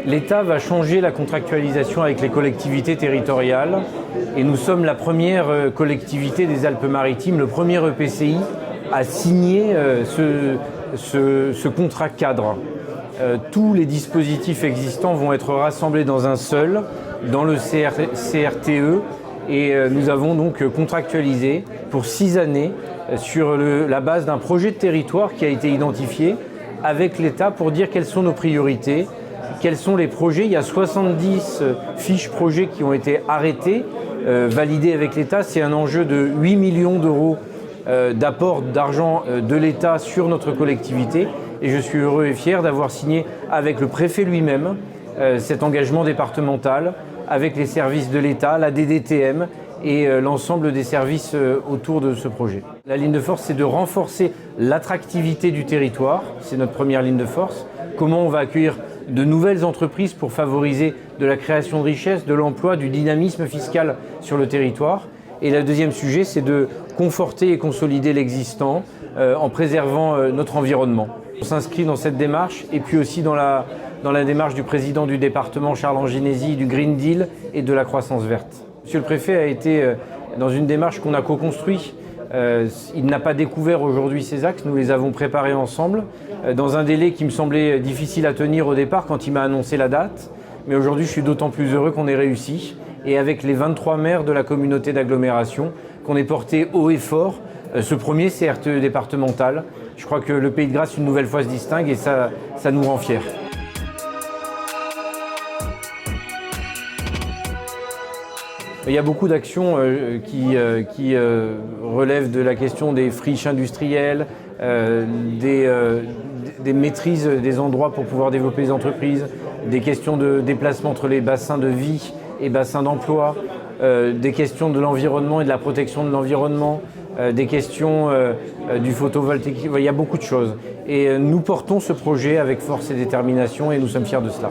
L'État va changer la contractualisation avec les collectivités territoriales et nous sommes la première collectivité des Alpes-Maritimes, le premier EPCI à signer ce contrat cadre. Tous les dispositifs existants vont être rassemblés dans un seul, dans le CRTE, et nous avons donc contractualisé pour 6 années sur la base d'un projet de territoire qui a été identifié avec l'État pour dire quelles sont nos priorités, quels sont les projets. Il y a 70 fiches projets qui ont été arrêtées, validées avec l'État. C'est un enjeu de 8 millions d'euros d'apport d'argent de l'État sur notre collectivité. Et je suis heureux et fier d'avoir signé avec le préfet lui-même cet engagement départemental, avec les services de l'État, la DDTM et l'ensemble des services autour de ce projet. La ligne de force, c'est de renforcer l'attractivité du territoire. C'est notre première ligne de force. Comment on va accueillir de nouvelles entreprises pour favoriser de la création de richesses, de l'emploi, du dynamisme fiscal sur le territoire. Et le deuxième sujet, c'est de conforter et consolider l'existant en préservant notre environnement. On s'inscrit dans cette démarche et puis aussi dans la démarche du président du département, Charles Anginesi, du Green Deal et de la croissance verte. Monsieur le préfet a été dans une démarche qu'on a co-construite. Il n'a pas découvert aujourd'hui ces axes, nous les avons préparés ensemble, dans un délai qui me semblait difficile à tenir au départ quand il m'a annoncé la date. Mais aujourd'hui, je suis d'autant plus heureux qu'on ait réussi. Et avec les 23 maires de la communauté d'agglomération, qu'on ait porté haut et fort ce premier CRTE départemental. Je crois que le Pays de Grasse, une nouvelle fois, se distingue et ça nous rend fiers. Il y a beaucoup d'actions qui relèvent de la question des friches industrielles, des maîtrises des endroits pour pouvoir développer les entreprises, des questions de déplacement entre les bassins de vie et bassins d'emploi, des questions de l'environnement et de la protection de l'environnement, des questions du photovoltaïque. Il y a beaucoup de choses. Et nous portons ce projet avec force et détermination et nous sommes fiers de cela.